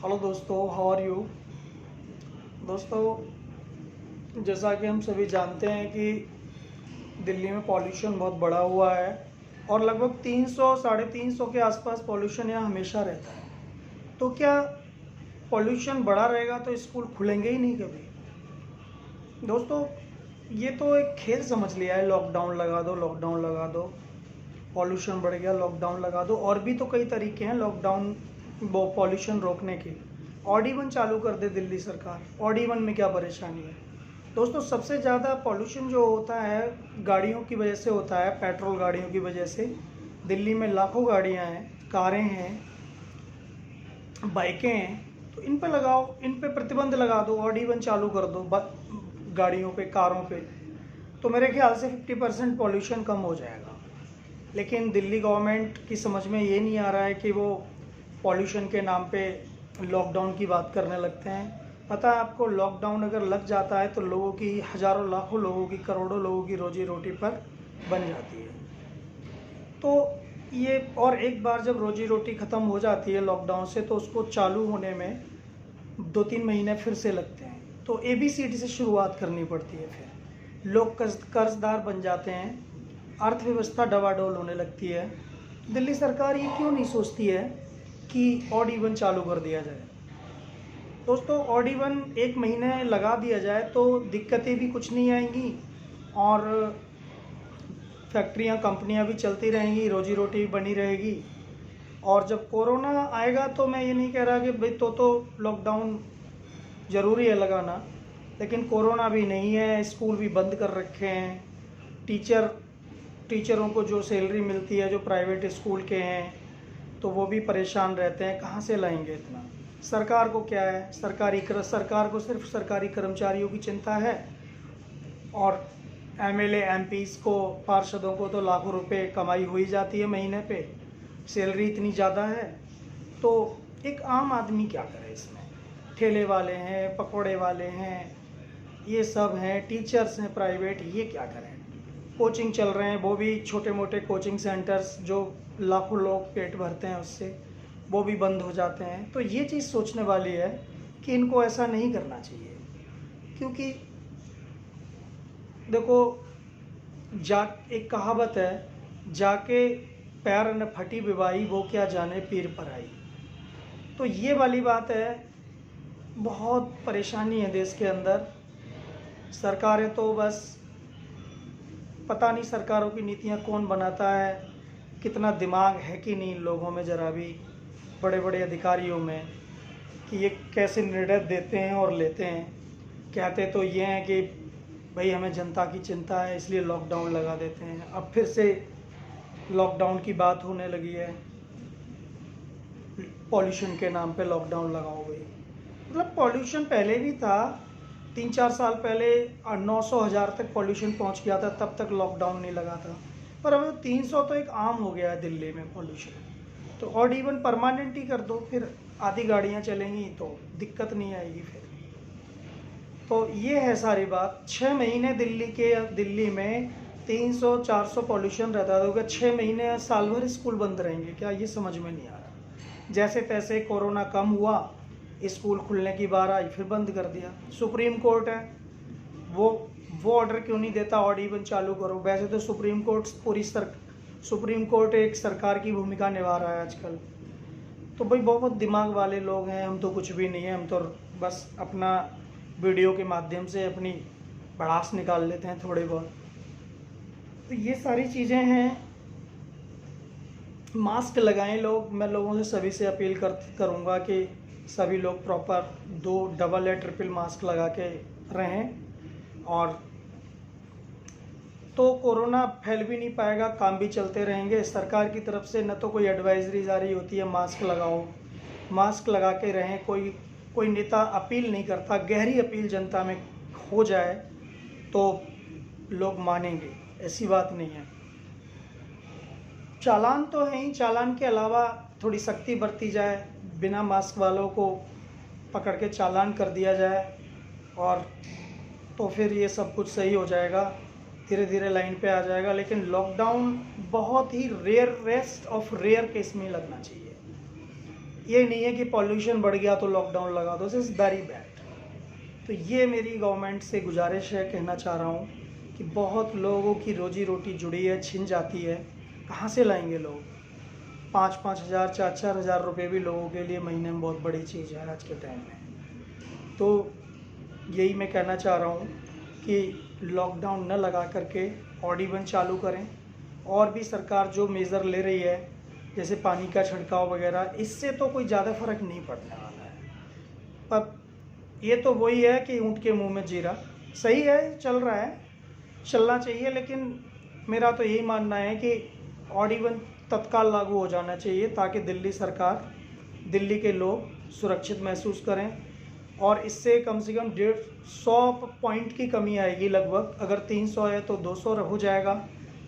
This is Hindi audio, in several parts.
हेलो दोस्तों, हाउ आर यू। दोस्तों, जैसा कि हम सभी जानते हैं कि दिल्ली में पॉल्यूशन बहुत बढ़ा हुआ है और लगभग 300 साढ़े 300 के आसपास पॉल्यूशन यहाँ हमेशा रहता है। तो क्या पॉल्यूशन बढ़ा रहेगा तो स्कूल खुलेंगे ही नहीं कभी। दोस्तों, ये तो एक खेल समझ लिया है, लॉकडाउन लगा दो, लॉकडाउन लगा दो, पॉल्यूशन बढ़ गया, लॉकडाउन लगा दो। और भी तो कई तरीके हैं लॉकडाउन वो पॉल्यूशन रोकने के। ऑड इवन चालू कर दे दिल्ली सरकार, ऑड इवन में क्या परेशानी है। दोस्तों, सबसे ज़्यादा पॉल्यूशन जो होता है गाड़ियों की वजह से होता है, पेट्रोल गाड़ियों की वजह से। दिल्ली में लाखों गाड़ियां हैं, कारें हैं, बाइकें हैं, तो इन पे लगाओ, इन पे प्रतिबंध लगा दो, ऑड इवन चालू कर दो गाड़ियों पे, कारों पे, तो मेरे ख्याल से 50% पॉल्यूशन कम हो जाएगा। लेकिन दिल्ली गवर्नमेंट की समझ में ये नहीं आ रहा है कि वो पॉल्यूशन के नाम पे लॉकडाउन की बात करने लगते हैं। पता है आपको, लॉकडाउन अगर लग जाता है तो लोगों की, हज़ारों लाखों लोगों की, करोड़ों लोगों की रोजी रोटी पर बन जाती है। तो ये, और एक बार जब रोजी रोटी ख़त्म हो जाती है लॉकडाउन से, तो उसको चालू होने में 2-3 महीने फिर से लगते हैं। तो ABCD से शुरुआत करनी पड़ती है, फिर लोग कर्जदार बन जाते हैं, अर्थव्यवस्था डवाडोल होने लगती है। दिल्ली सरकार ये क्यों नहीं सोचती है कि ऑड इवन चालू कर दिया जाए। दोस्तों, ऑड इवन 1 महीने लगा दिया जाए तो दिक्कतें भी कुछ नहीं आएंगी और फैक्ट्रियां, कंपनियां भी चलती रहेंगी, रोजी रोटी भी बनी रहेगी। और जब कोरोना आएगा तो मैं ये नहीं कह रहा कि भाई तो लॉकडाउन ज़रूरी है लगाना, लेकिन कोरोना भी नहीं है, स्कूल भी बंद कर रखे हैं, टीचरों को जो सैलरी मिलती है जो प्राइवेट स्कूल के हैं, तो वो भी परेशान रहते हैं, कहाँ से लाएंगे इतना। सरकार को क्या है, सरकार को सिर्फ सरकारी कर्मचारियों की चिंता है, और MLA MPs को, पार्षदों को तो लाखों रुपए कमाई हो ही जाती है महीने पे, सैलरी इतनी ज़्यादा है। तो एक आम आदमी क्या करे इसमें। ठेले वाले हैं, पकौड़े वाले हैं, ये सब हैं, टीचर्स हैं प्राइवेट, ये क्या करें। कोचिंग चल रहे हैं, वो भी छोटे मोटे कोचिंग सेंटर्स जो लाखों लोग पेट भरते हैं उससे, वो भी बंद हो जाते हैं। तो ये चीज़ सोचने वाली है कि इनको ऐसा नहीं करना चाहिए। क्योंकि देखो, एक कहावत है, जाके पैर न फटी विवाही, वो क्या जाने पीर पर आई। तो ये वाली बात है, बहुत परेशानी है देश के अंदर। सरकारें तो बस, पता नहीं सरकारों की नीतियां कौन बनाता है, कितना दिमाग है कि नहीं लोगों में, ज़रा भी बड़े बड़े अधिकारियों में, कि ये कैसे निर्णय देते हैं और लेते हैं। कहते तो ये हैं कि भाई हमें जनता की चिंता है इसलिए लॉकडाउन लगा देते हैं। अब फिर से लॉकडाउन की बात होने लगी है, पॉल्यूशन के नाम पे लॉकडाउन लगाओ भाई। मतलब पॉल्यूशन पहले भी था, 3-4 साल पहले 900,000 तक पॉल्यूशन पहुंच गया था, तब तक लॉकडाउन नहीं लगा था। पर अब 300 तो एक आम हो गया है दिल्ली में पॉल्यूशन। तो ऑड इवन परमानेंट ही कर दो, फिर आधी गाड़ियां चलेंगी तो दिक्कत नहीं आएगी फिर। तो ये है सारी बात। 6 महीने दिल्ली में 300-400 पॉल्यूशन रहता है, तो क्या 6 महीने साल भर स्कूल बंद रहेंगे क्या, ये समझ में नहीं आ रहा। जैसे तैसे कोरोना कम हुआ, स्कूल खुलने की बार आई, फिर बंद कर दिया। सुप्रीम कोर्ट है, वो ऑर्डर क्यों नहीं देता ऑड इवन चालू करो। वैसे तो सुप्रीम कोर्ट एक सरकार की भूमिका निभा रहा है आजकल। तो भाई बहुत दिमाग वाले लोग हैं, हम तो कुछ भी नहीं है, हम तो बस अपना वीडियो के माध्यम से अपनी भड़ास निकाल लेते हैं थोड़े बहुत। तो ये सारी चीज़ें हैं। मास्क लगाएं लोग, मैं लोगों से सभी से अपील करूँगा कि सभी लोग प्रॉपर 2 डबल या ट्रिपल मास्क लगा के रहें। और तो कोरोना फैल भी नहीं पाएगा, काम भी चलते रहेंगे। सरकार की तरफ से न तो कोई एडवाइजरी जारी होती है मास्क लगाओ, मास्क लगा के रहें। कोई नेता अपील नहीं करता, गहरी अपील जनता में हो जाए तो लोग मानेंगे, ऐसी बात नहीं है। चालान तो है ही, चालान के अलावा थोड़ी सख्ती बरती जाए, बिना मास्क वालों को पकड़ के चालान कर दिया जाए, और तो फिर ये सब कुछ सही हो जाएगा, धीरे धीरे लाइन पे आ जाएगा। लेकिन लॉकडाउन बहुत ही रेयरेस्ट ऑफ रेयर केस में लगना चाहिए। ये नहीं है कि पॉल्यूशन बढ़ गया तो लॉकडाउन लगा दो, दिस इज़ वेरी बैड। तो ये मेरी गवर्नमेंट से गुजारिश है, कहना चाह रहा हूँ कि बहुत लोगों की रोजी रोटी जुड़ी है, छिन जाती है, कहाँ से लाएंगे लोग? 5-5 हज़ार 4-4 हज़ार रुपये भी लोगों के लिए महीने में बहुत बड़ी चीज़ है आज के टाइम में। तो यही मैं कहना चाह रहा हूँ कि लॉकडाउन न लगा करके ऑड इवन चालू करें, और भी सरकार जो मेज़र ले रही है जैसे पानी का छिड़काव वगैरह, इससे तो कोई ज़्यादा फ़र्क नहीं पड़ने वाला है। पर ये तो वही है कि ऊँट के मुंह में जीरा। सही है, चल रहा है, चलना चाहिए, लेकिन मेरा तो यही मानना है कि ऑड इवन तत्काल लागू हो जाना चाहिए ताकि दिल्ली सरकार, दिल्ली के लोग सुरक्षित महसूस करें। और इससे कम से कम 150 पॉइंट की कमी आएगी लगभग। अगर 300 है तो 200 हो जाएगा,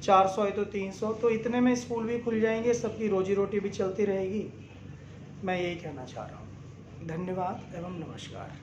400 है तो 300, तो इतने में स्कूल भी खुल जाएंगे, सबकी रोजी रोटी भी चलती रहेगी। मैं यही कहना चाह रहा हूँ। धन्यवाद एवं नमस्कार।